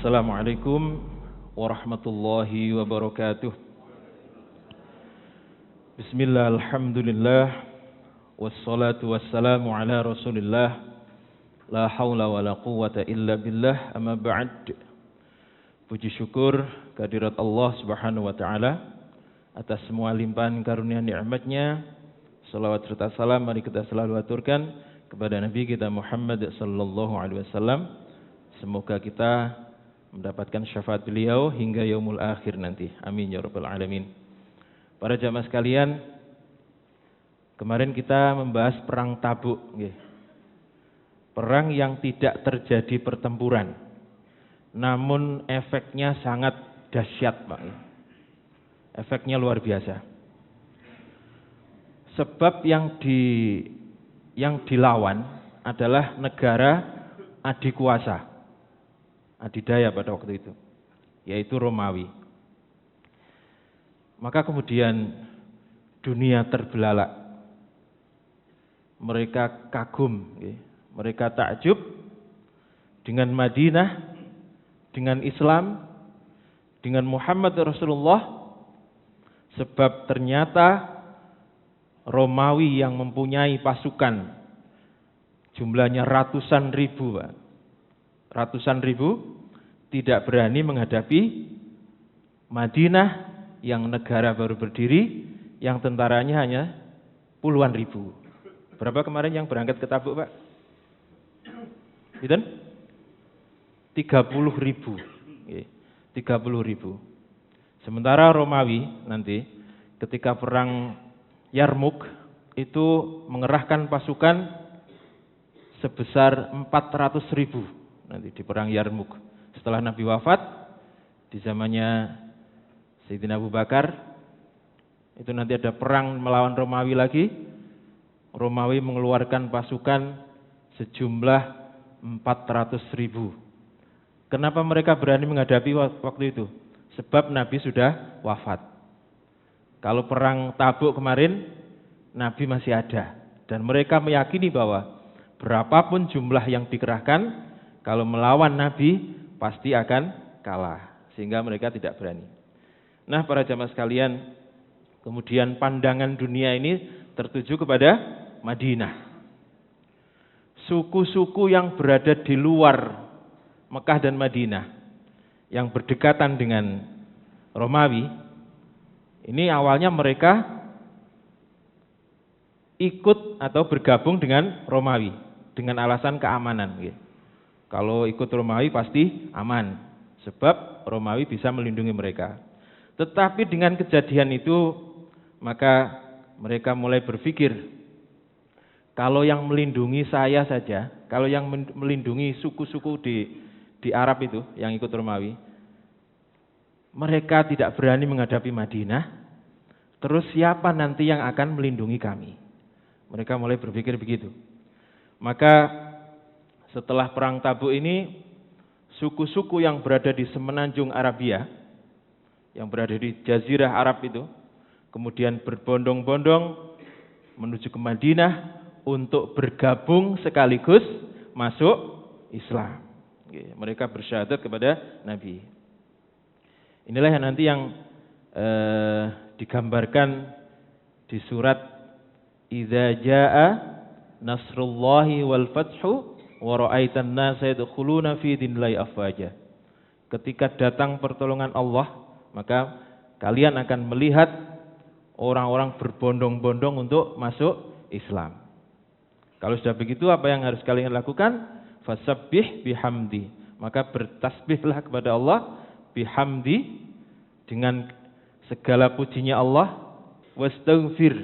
Assalamualaikum warahmatullahi wabarakatuh. Bismillah, alhamdulillah, wassalatu wassalamu ala rasulillah, la hawla wa la quwwata illa billah, amma ba'd. Puji syukur kehadirat Allah subhanahu wa ta'ala atas semua limpahan karunia nikmatnya. Salawat serta salam mari kita selalu aturkan kepada Nabi kita Muhammad sallallahu alaihi wasallam. Semoga kita mendapatkan syafaat beliau hingga yaumul akhir nanti. Amin ya rabbal alamin. Para jamaah sekalian, kemarin kita membahas perang Tabuk, perang yang tidak terjadi pertempuran, namun efeknya sangat dahsyat, Pak. Efeknya luar biasa. Sebab yang dilawan adalah negara adikuasa, adidaya pada waktu itu, yaitu Romawi. Maka kemudian dunia terbelalak. Mereka kagum, mereka takjub dengan Madinah, dengan Islam, dengan Muhammad Rasulullah, sebab ternyata Romawi yang mempunyai pasukan jumlahnya ratusan ribu, Pak. Ratusan ribu tidak berani menghadapi Madinah yang negara baru berdiri, yang tentaranya hanya puluhan ribu. Berapa kemarin yang berangkat ke Tabuk, Pak? Gitu? 30 ribu. 30 ribu. Sementara Romawi nanti ketika perang Yarmuk itu mengerahkan pasukan sebesar 400 ribu nanti di perang Yarmuk. Setelah Nabi wafat, di zamannya Sayyidina Abu Bakar, itu nanti ada perang melawan Romawi lagi. Romawi mengeluarkan pasukan sejumlah 400 ribu. Kenapa mereka berani menghadapi waktu itu? Sebab Nabi sudah wafat. Kalau perang Tabuk kemarin, Nabi masih ada. Dan mereka meyakini bahwa berapapun jumlah yang dikerahkan, kalau melawan Nabi pasti akan kalah. Sehingga mereka tidak berani. Nah, para jamaah sekalian, kemudian pandangan dunia ini tertuju kepada Madinah. Suku-suku yang berada di luar Mekah dan Madinah, yang berdekatan dengan Romawi, ini awalnya mereka ikut atau bergabung dengan Romawi dengan alasan keamanan. Kalau ikut Romawi pasti aman, sebab Romawi bisa melindungi mereka. Tetapi dengan kejadian itu, maka mereka mulai berpikir, kalau yang melindungi saya saja, kalau yang melindungi suku-suku di Arab itu, yang ikut Romawi, mereka tidak berani menghadapi Madinah, terus siapa nanti yang akan melindungi kami? Mereka mulai berpikir begitu. Maka setelah perang Tabuk ini, suku-suku yang berada di semenanjung Arabia, yang berada di Jazirah Arab itu, kemudian berbondong-bondong menuju ke Madinah untuk bergabung sekaligus masuk Islam. Mereka bersyahadat kepada Nabi. Inilah yang nanti yang digambarkan di surat Idza jaa nasrullahi wal fathu wa ra'aitan nasa yadkhuluna fi dinillahi afwaja. Ketika datang pertolongan Allah, maka kalian akan melihat orang-orang berbondong-bondong untuk masuk Islam. Kalau sudah begitu, apa yang harus kalian lakukan? Fasabbih bihamdi. Maka bertasbihlah kepada Allah bihamdi, dengan segala pujinya Allah, wastaghfir,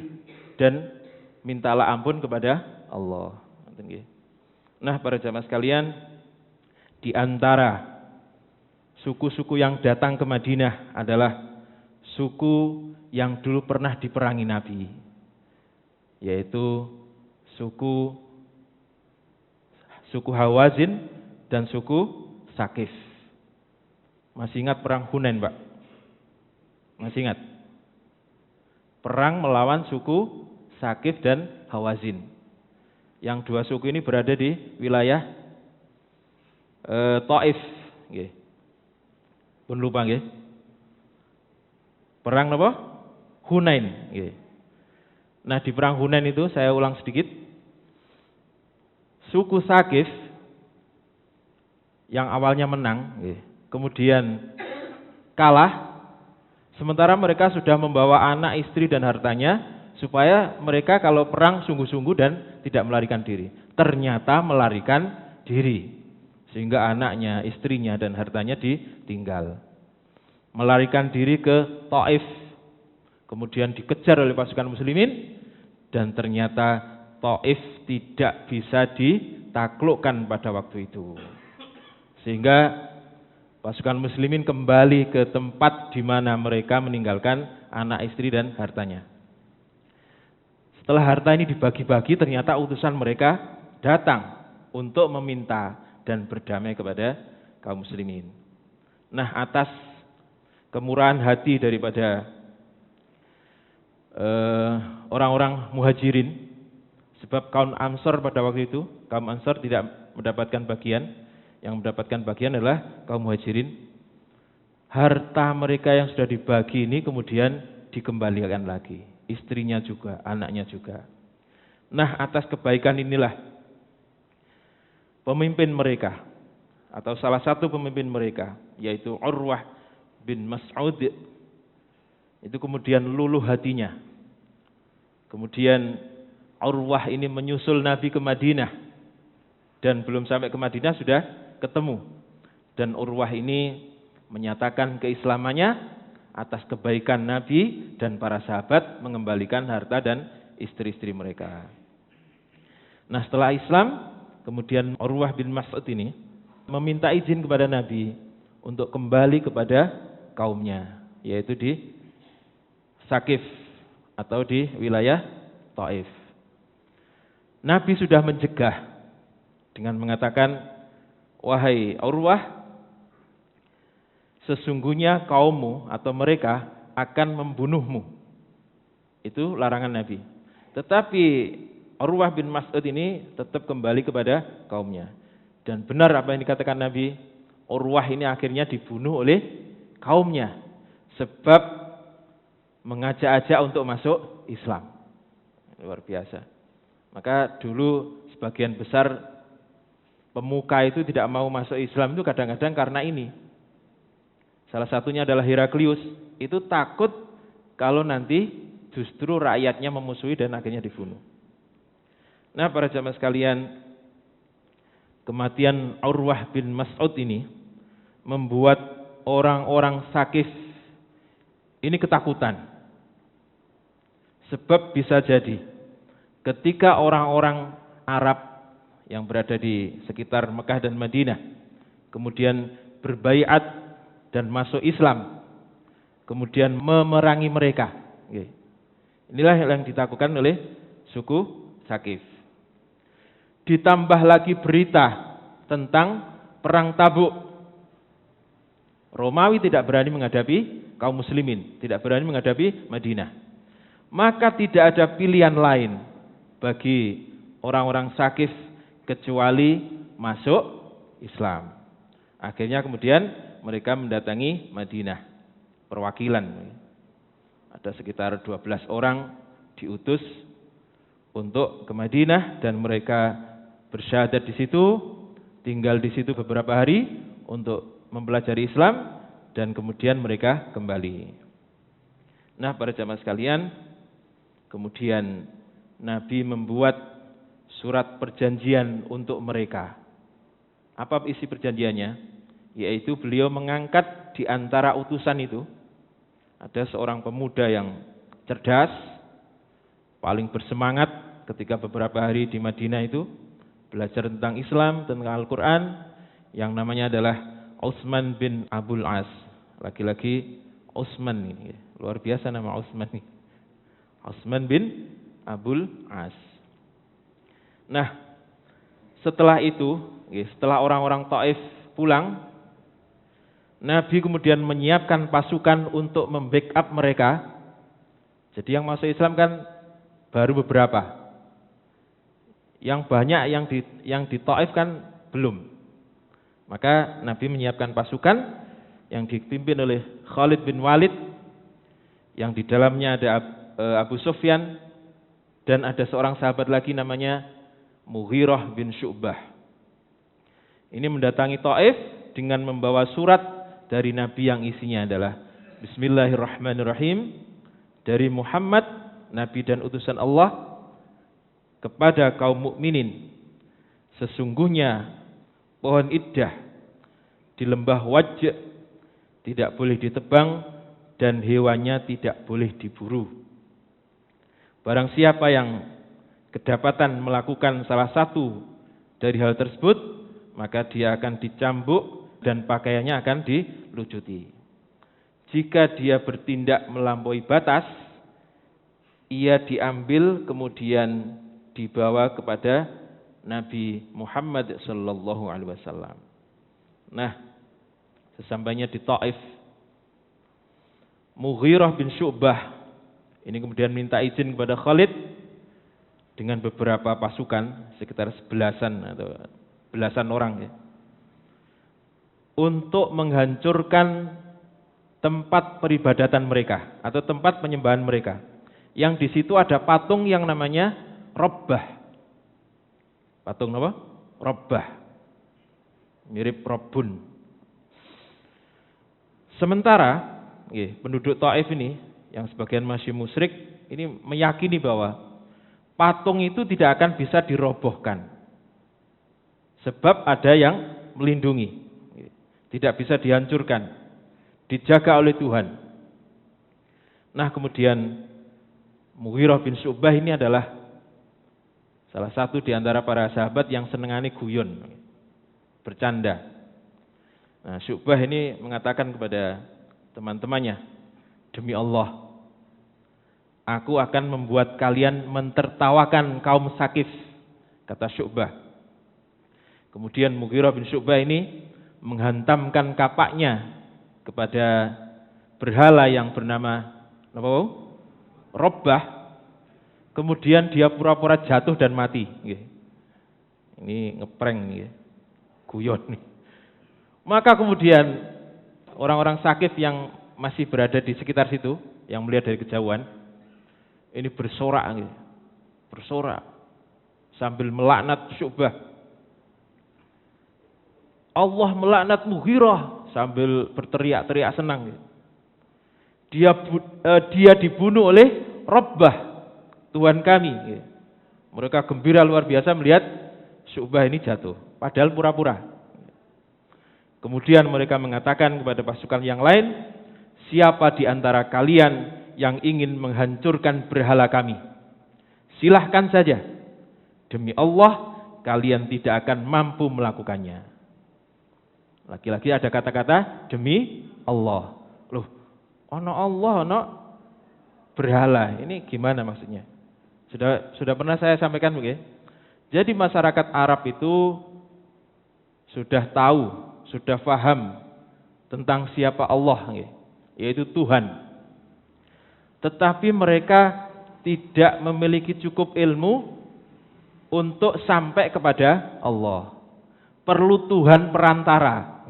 dan mintalah ampun kepada Allah. Nah, para jamaah sekalian, di antara suku-suku yang datang ke Madinah adalah suku yang dulu pernah diperangi Nabi, yaitu suku Hawazin dan suku Sakif. Masih ingat perang Hunain, Pak? Masih ingat? Perang melawan suku Sakif dan Hawazin. Yang dua suku ini berada di wilayah Taif. Pun lupa nggih. Perang napa? Hunain nggih. Nah, di perang Hunain itu saya ulang sedikit. Suku Sakif yang awalnya menang, kemudian kalah, sementara mereka sudah membawa anak, istri, dan hartanya, supaya mereka kalau perang sungguh-sungguh dan tidak melarikan diri. Ternyata melarikan diri, sehingga anaknya, istrinya, dan hartanya ditinggal. Melarikan diri ke Taif, kemudian dikejar oleh pasukan muslimin, dan ternyata Taif tidak bisa ditaklukkan pada waktu itu. Sehingga pasukan muslimin kembali ke tempat di mana mereka meninggalkan anak, istri, dan hartanya. Setelah harta ini dibagi-bagi, ternyata utusan mereka datang untuk meminta dan berdamai kepada kaum muslimin. Nah, atas kemurahan hati daripada orang-orang muhajirin, sebab kaum Ansor pada waktu itu, kaum Ansor tidak mendapatkan bagian, yang mendapatkan bagian adalah kaum muhajirin. Harta mereka yang sudah dibagi ini kemudian dikembalikan lagi, istrinya juga, anaknya juga. Nah, atas kebaikan inilah pemimpin mereka, atau salah satu pemimpin mereka, yaitu Urwah bin Mas'ud, itu kemudian luluh hatinya. Kemudian Urwah ini menyusul Nabi ke Madinah, dan belum sampai ke Madinah sudah ketemu. Dan Urwah ini menyatakan keislamannya atas kebaikan Nabi dan para sahabat mengembalikan harta dan istri-istri mereka. Nah, setelah Islam, kemudian Urwah bin Mas'ud ini meminta izin kepada Nabi untuk kembali kepada kaumnya, yaitu di Sakif atau di wilayah Taif. Nabi sudah mencegah dengan mengatakan, wahai Urwah, sesungguhnya kaummu atau mereka akan membunuhmu. Itu larangan Nabi. Tetapi Urwah bin Mas'ud ini tetap kembali kepada kaumnya. Dan benar apa yang dikatakan Nabi, Urwah ini akhirnya dibunuh oleh kaumnya, sebab mengajak-ajak untuk masuk Islam. Luar biasa. Maka dulu sebagian besar pemuka itu tidak mau masuk Islam itu kadang-kadang karena ini. Salah satunya adalah Heraklius, itu takut kalau nanti justru rakyatnya memusuhi dan akhirnya dibunuh. Nah, para jamaah sekalian, kematian Urwah bin Mas'ud ini membuat orang-orang Sakif ini ketakutan. Sebab bisa jadi ketika orang-orang Arab yang berada di sekitar Mekah dan Madinah kemudian berbaiat dan masuk Islam, kemudian memerangi mereka, inilah yang ditakutkan oleh suku Sakif. Ditambah lagi berita tentang perang Tabuk. Romawi tidak berani menghadapi kaum muslimin, tidak berani menghadapi Madinah. Maka tidak ada pilihan lain bagi orang-orang Sakif kecuali masuk Islam. Akhirnya kemudian mereka mendatangi Madinah, perwakilan. Ada sekitar 12 orang diutus untuk ke Madinah dan mereka bersyahadat di situ, tinggal di situ beberapa hari untuk mempelajari Islam dan kemudian mereka kembali. Nah, para jamaah sekalian, kemudian Nabi membuat surat perjanjian untuk mereka. Apa isi perjanjiannya? Yaitu beliau mengangkat di antara utusan itu ada seorang pemuda yang cerdas, paling bersemangat ketika beberapa hari di Madinah itu belajar tentang Islam, tentang Al-Quran, yang namanya adalah Utsman bin Abul As. Laki-laki Utsman ini, luar biasa nama Utsman ini. Utsman bin Abul As. Nah, setelah itu, setelah orang-orang Taif pulang, Nabi kemudian menyiapkan pasukan untuk membackup mereka. Jadi yang masuk Islam kan baru beberapa. Yang banyak yang di Taif kan belum. Maka Nabi menyiapkan pasukan yang dipimpin oleh Khalid bin Walid, yang di dalamnya ada Abu Sufyan, dan ada seorang sahabat lagi namanya Mughirah bin Syu'bah. Ini mendatangi Taif dengan membawa surat dari Nabi yang isinya adalah Bismillahirrahmanirrahim, dari Muhammad, Nabi dan utusan Allah, kepada kaum mukminin. Sesungguhnya pohon iddah di lembah Wajj tidak boleh ditebang dan hewannya tidak boleh diburu. Barang siapa yang kedapatan melakukan salah satu dari hal tersebut, maka dia akan dicambuk dan pakaiannya akan dilucuti. Jika dia bertindak melampaui batas, ia diambil kemudian dibawa kepada Nabi Muhammad sallallahu alaihi wasallam. Nah, sesampainya di Taif, Mughirah bin Syu'bah ini kemudian minta izin kepada Khalid dengan beberapa pasukan, sekitar 11-an atau belasan orang ya, untuk menghancurkan tempat peribadatan mereka atau tempat penyembahan mereka. Yang di situ ada patung yang namanya Rabbah. Patung apa? Rabbah. Mirip Rabbun. Sementara penduduk Taif ini yang sebagian masih musyrik ini meyakini bahwa patung itu tidak akan bisa dirobohkan, sebab ada yang melindungi, tidak bisa dihancurkan, dijaga oleh Tuhan. Nah, kemudian Mughirah bin Syu'bah ini adalah salah satu di antara para sahabat yang senengane guyon, bercanda. Nah, Syu'bah ini mengatakan kepada teman-temannya, demi Allah, aku akan membuat kalian mentertawakan kaum Sakif, kata Syu'bah. Kemudian Mughirah bin Syu'bah ini menghantamkan kapaknya kepada berhala yang bernama Rabbah. Kemudian dia pura-pura jatuh dan mati. Ini ngeprank nih, guyon nih. Maka kemudian orang-orang Sakif yang masih berada di sekitar situ, yang melihat dari kejauhan, ini bersorak sambil melaknat Syu'bah. Allah melaknat Mughirah, sambil berteriak-teriak senang. Dia dibunuh oleh Rabbah, Tuhan kami. Mereka gembira luar biasa melihat Syu'bah ini jatuh, padahal pura-pura. Kemudian mereka mengatakan kepada pasukan yang lain, siapa di antara kalian yang ingin menghancurkan berhala kami? Silahkan saja. Demi Allah, kalian tidak akan mampu melakukannya. Lagi-lagi ada kata-kata demi Allah. Loh, ono Allah, ono berhala. Ini gimana maksudnya? Sudah pernah saya sampaikan begini. Jadi masyarakat Arab itu sudah tahu, sudah paham tentang siapa Allah, yaitu Tuhan. Tetapi mereka tidak memiliki cukup ilmu untuk sampai kepada Allah. Perlu Tuhan perantara.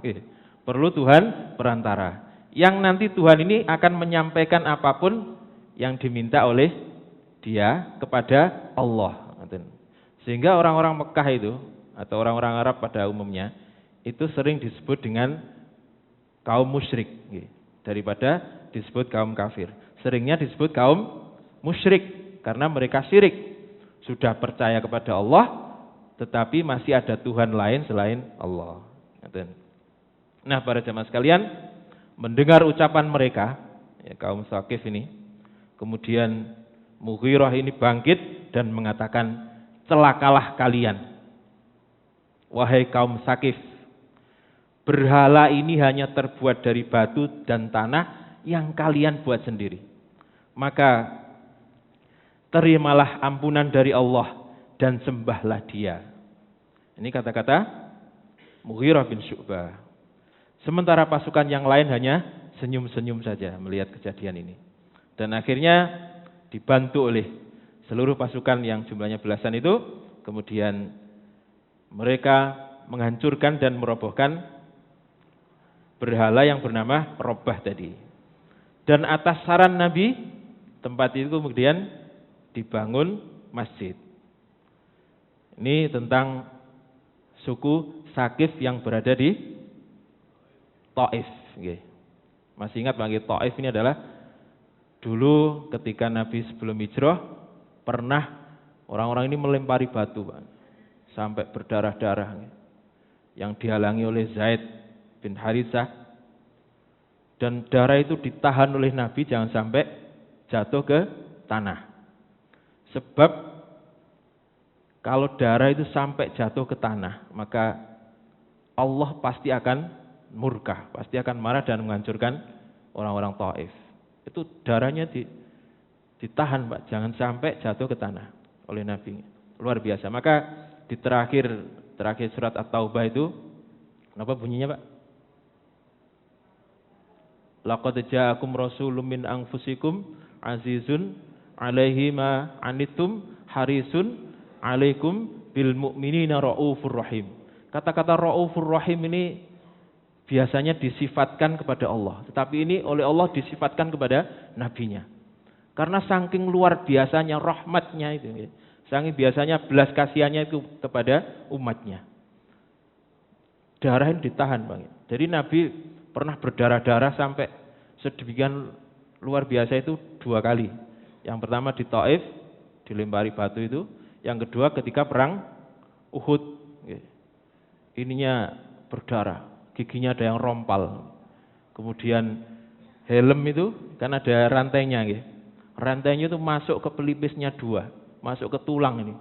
Perlu Tuhan perantara. Yang nanti Tuhan ini akan menyampaikan apapun yang diminta oleh dia kepada Allah. Sehingga orang-orang Mekah itu atau orang-orang Arab pada umumnya itu sering disebut dengan kaum musyrik daripada disebut kaum kafir. Seringnya disebut kaum musyrik karena mereka syirik, sudah percaya kepada Allah tetapi masih ada Tuhan lain selain Allah. Nah, para jemaah sekalian, mendengar ucapan mereka, kaum Sakif ini, kemudian Mughirah ini bangkit dan mengatakan, celakalah kalian, wahai kaum Sakif. Berhala ini hanya terbuat dari batu dan tanah yang kalian buat sendiri. Maka terimalah ampunan dari Allah dan sembahlah Dia. Ini kata-kata Mughirah bin Syu'bah. Sementara pasukan yang lain hanya senyum-senyum saja melihat kejadian ini. Dan akhirnya dibantu oleh seluruh pasukan yang jumlahnya belasan itu, kemudian mereka menghancurkan dan merobohkan berhala yang bernama Robbah tadi. Dan atas saran Nabi, tempat itu kemudian dibangun masjid. Ini tentang suku Sakif yang berada di Taif. Masih ingat lagi Taif ini adalah dulu ketika Nabi sebelum hijrah pernah orang-orang ini melempari batu, Pak, sampai berdarah-darah, yang dihalangi oleh Zaid bin Harithah, dan darah itu ditahan oleh Nabi jangan sampai jatuh ke tanah. Sebab kalau darah itu sampai jatuh ke tanah, maka Allah pasti akan murka, pasti akan marah dan menghancurkan orang-orang Taif. Itu darahnya ditahan, Pak, jangan sampai jatuh ke tanah oleh Nabi. Luar biasa. Maka di terakhir surat At-Taubah itu apa bunyinya, Pak? Laqad ja'akum rasulun min anfusikum azizun 'alaihi ma 'anittum harisun 'alaikum bil mu'minina raufur rahim. Kata-kata raufur rahim ini biasanya disifatkan kepada Allah, tetapi ini oleh Allah disifatkan kepada nabinya. Karena saking luar biasanya rahmatnya itu, saking biasanya belas kasihannya itu kepada umatnya. Darah ini ditahan, Bang. Jadi Nabi pernah berdarah-darah sampai sedemikian luar biasa itu 2 kali. Yang pertama di Taif, dilempari batu itu. Yang kedua ketika perang Uhud. Ininya berdarah, giginya ada yang rompal. Kemudian helm itu kan ada rantainya, rantainya itu masuk ke pelipisnya 2, masuk ke tulang ini,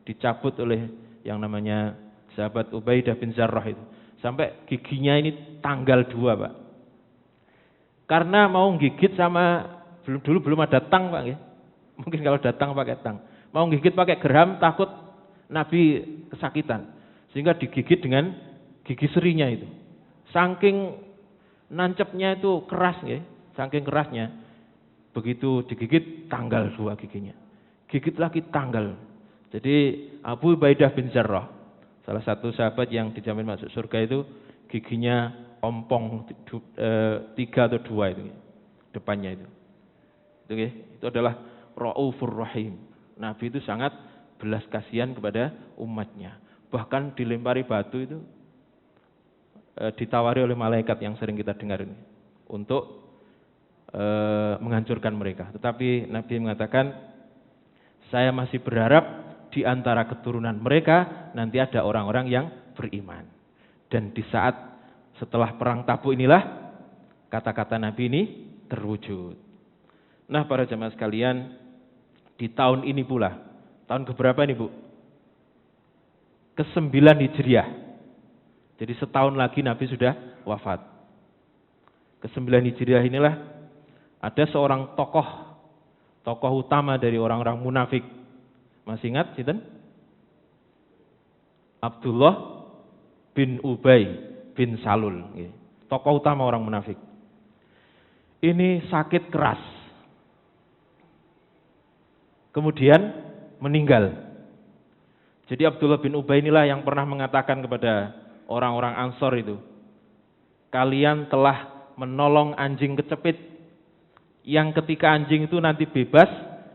dicabut oleh yang namanya sahabat Ubaidah bin Zarrah itu, sampai giginya ini tanggal 2, Pak. Karena mau gigit sama dulu belum ada tang, Pak, mungkin kalau datang pakai tang, mau gigit pakai geram takut Nabi kesakitan, sehingga digigit dengan gigi serinya itu. Saking nancepnya itu keras, saking kerasnya, begitu digigit tanggal 2 giginya, gigit lagi tanggal. Jadi Abu Ubaidah bin Zarrah, salah satu sahabat yang dijamin masuk surga itu, giginya ompong 3 atau 2 itu, depannya itu. Itu adalah Raufur Rahim. Nabi itu sangat belas kasihan kepada umatnya. Bahkan dilempari batu itu ditawari oleh malaikat yang sering kita dengar ini untuk menghancurkan mereka. Tetapi Nabi mengatakan, saya masih berharap di antara keturunan mereka nanti ada orang-orang yang beriman. Dan di saat setelah perang Tabuk inilah kata-kata Nabi ini terwujud. Nah, para jemaah sekalian, di tahun ini pula, tahun keberapa ini, Bu? Ke-9 Hijriah. Jadi setahun lagi Nabi sudah wafat. Ke-9 Hijriah inilah ada seorang tokoh utama dari orang-orang munafik. Masih ingat, sinten? Abdullah bin Ubay bin Salul, tokoh utama orang munafik. Ini sakit keras, kemudian meninggal. Jadi Abdullah bin Ubay inilah yang pernah mengatakan kepada orang-orang Ansor itu, kalian telah menolong anjing kecepit, yang ketika anjing itu nanti bebas,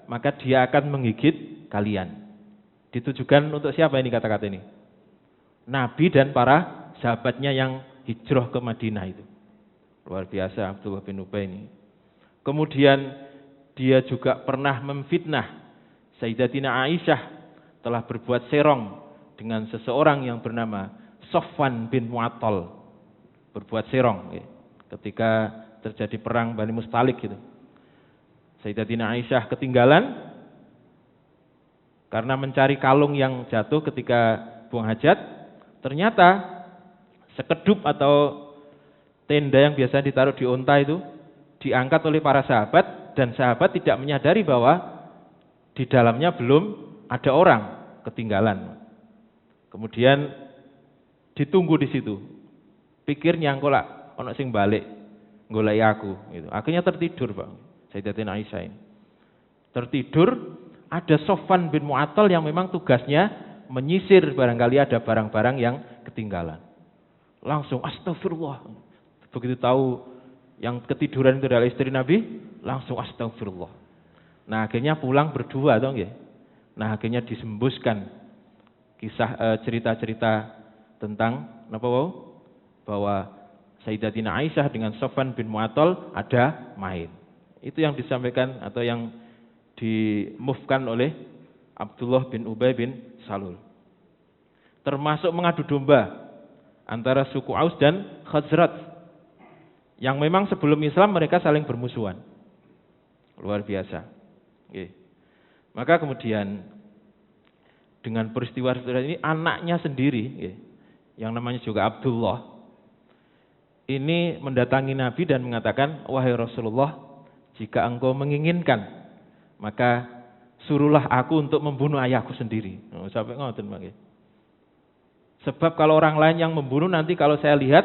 maka dia akan menggigit kalian. Ditujukan untuk siapa ini kata-kata ini? Nabi dan para sahabatnya yang hijrah ke Madinah itu. Luar biasa Abdullah bin Ubay ini. Kemudian dia juga pernah memfitnah Sayyidatina Aisyah, telah berbuat serong dengan seseorang yang bernama Sofwan bin Mu'attal. Berbuat serong ketika terjadi perang Bani Mustalik gitu. Sayyidatina Aisyah ketinggalan karena mencari kalung yang jatuh ketika buang hajat. Ternyata sekedup atau tenda yang biasa ditaruh di unta itu diangkat oleh para sahabat, dan sahabat tidak menyadari bahwa di dalamnya belum ada orang, ketinggalan. Kemudian ditunggu di situ. Pikirnya engko lak ana sing balik goleki aku gitu. Akhirnya tertidur, Pak. Sayyidatina Aisyah ini tertidur. Ada Sofwan bin Mu'attal yang memang tugasnya menyisir barangkali ada barang-barang yang ketinggalan. Langsung astagfirullah, Begitu tahu yang ketiduran itu adalah istri Nabi, langsung astagfirullah. Nah, akhirnya pulang berdua dong ya. Nah, akhirnya disembuskan kisah cerita-cerita tentang apa bahwa Sayyidatina Aisyah dengan Sofwan bin Mu'attal ada main. Itu yang disampaikan atau yang dimufkan oleh Abdullah bin Ubay bin Salul. Termasuk mengadu domba antara suku Aus dan Khazraj, yang memang sebelum Islam mereka saling bermusuhan. Luar biasa. Oke. Maka kemudian dengan peristiwa ini anaknya sendiri, yang namanya juga Abdullah, ini mendatangi Nabi dan mengatakan, wahai Rasulullah, jika engkau menginginkan, maka suruhlah aku untuk membunuh ayahku sendiri. Sampai ngoten mangke. Sebab kalau orang lain yang membunuh, nanti kalau saya lihat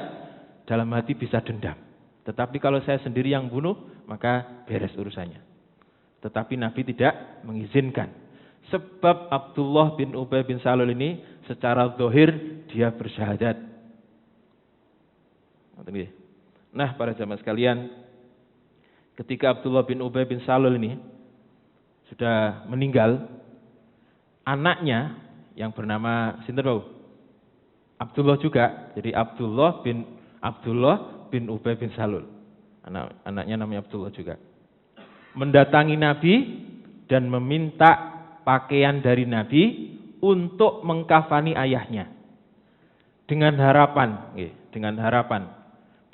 dalam hati bisa dendam. Tetapi kalau saya sendiri yang bunuh, maka beres urusannya. Tetapi Nabi tidak mengizinkan. Sebab Abdullah bin Ubay bin Salul ini secara zahir dia bersyahadat. Nah, para jamaah sekalian, ketika Abdullah bin Ubay bin Salul ini sudah meninggal, anaknya yang bernama sinten Abdullah juga. Jadi Abdullah bin Ubay bin Salul. Anaknya namanya Abdullah juga. Mendatangi Nabi dan meminta pakaian dari Nabi untuk mengkafani ayahnya. Dengan harapan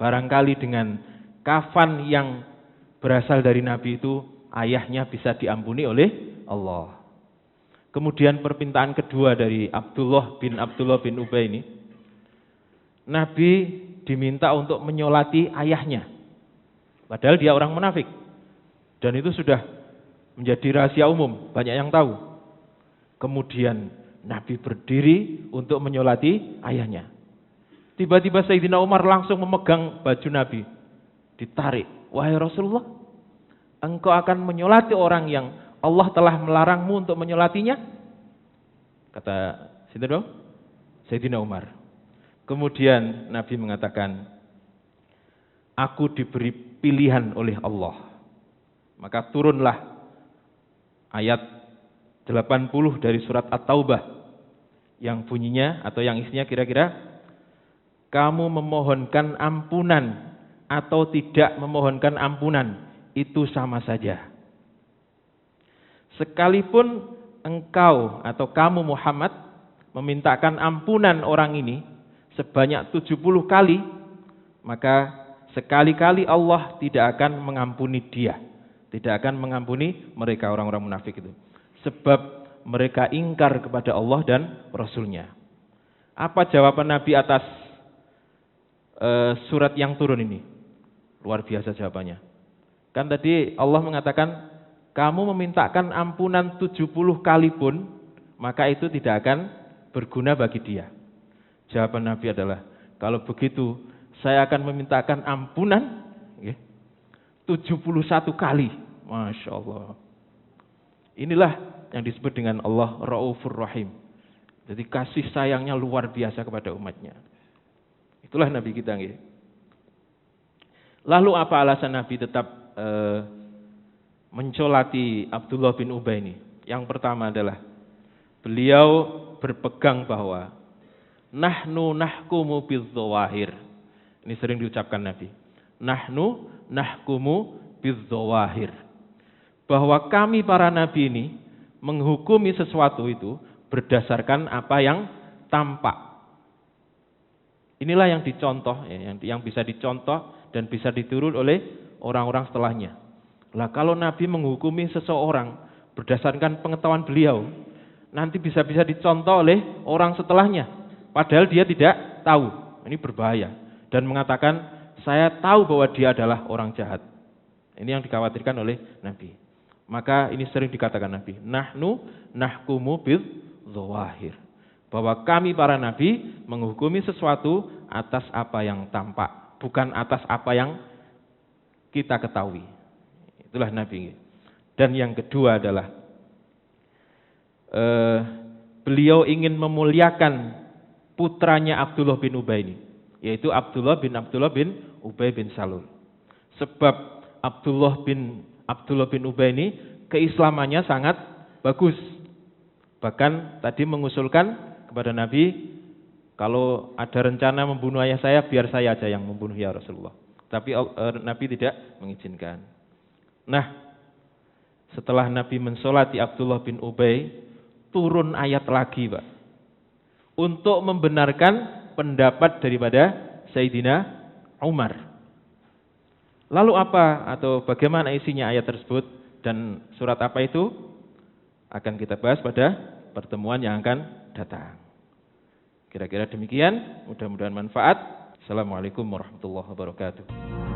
barangkali dengan kafan yang berasal dari Nabi itu ayahnya bisa diampuni oleh Allah. Kemudian permintaan kedua dari Abdullah bin Ubay ini, Nabi diminta untuk menyolati ayahnya. Padahal dia orang munafik. Dan itu sudah menjadi rahasia umum, banyak yang tahu. Kemudian Nabi berdiri untuk menyolati ayahnya. Tiba-tiba Sayyidina Umar langsung memegang baju Nabi. Ditarik. Wahai Rasulullah, engkau akan menyolati orang yang Allah telah melarangmu untuk menyolatinya? Kata Sayyidina Umar. Kemudian Nabi mengatakan, aku diberi pilihan oleh Allah. Maka turunlah ayat 80 dari surat At-Taubah yang bunyinya atau yang isinya kira-kira, kamu memohonkan ampunan atau tidak memohonkan ampunan, itu sama saja. Sekalipun engkau atau kamu Muhammad memintakan ampunan orang ini sebanyak 70 kali, maka sekali-kali Allah tidak akan mengampuni dia. Tidak akan mengampuni mereka orang-orang munafik itu. Sebab mereka ingkar kepada Allah dan Rasulnya. Apa jawaban Nabi atas surat yang turun ini? Luar biasa jawabannya. Kan tadi Allah mengatakan, kamu memintakan ampunan 70 kali pun, maka itu tidak akan berguna bagi dia. Jawaban Nabi adalah, kalau begitu saya akan memintakan ampunan 71 kali. Masya Allah. Inilah yang disebut dengan Allah Raufur Rahim. Jadi kasih sayangnya luar biasa kepada umatnya. Itulah Nabi kita. Lalu apa alasan Nabi tetap mencolati Abdullah bin Ubay ini? Yang pertama adalah beliau berpegang bahwa nahnu nahkumu bidzawahir. Ini sering diucapkan Nabi. Nahnu nahkumu bidzawahir. Bahwa kami para nabi ini menghukumi sesuatu itu berdasarkan apa yang tampak. Inilah yang dicontoh, yang bisa dicontoh dan bisa diturun oleh orang-orang setelahnya. Lah kalau Nabi menghukumi seseorang berdasarkan pengetahuan beliau, nanti bisa-bisa dicontoh oleh orang setelahnya. Padahal dia tidak tahu. Ini berbahaya. Dan mengatakan, saya tahu bahwa dia adalah orang jahat. Ini yang dikhawatirkan oleh Nabi. Maka ini sering dikatakan Nabi, nahnu nahkumu bidzawahir. Bahwa kami para nabi menghukumi sesuatu atas apa yang tampak, bukan atas apa yang kita ketahui. Itulah Nabi. Dan yang kedua adalah beliau ingin memuliakan putranya Abdullah bin Ubay ini, yaitu Abdullah bin Ubay bin Salul. Sebab Abdullah bin Ubay ini keislamannya sangat bagus. Bahkan tadi mengusulkan kepada Nabi, kalau ada rencana membunuh ayah saya, biar saya aja yang membunuh ya Rasulullah. Tapi Nabi tidak mengizinkan. Nah, setelah Nabi mensolati Abdullah bin Ubay, turun ayat lagi, Pak, untuk membenarkan pendapat daripada Sayyidina Umar. Lalu apa atau bagaimana isinya ayat tersebut dan surat apa itu? Akan kita bahas pada pertemuan yang akan datang. Kira-kira demikian, mudah-mudahan manfaat. Assalamualaikum warahmatullahi wabarakatuh.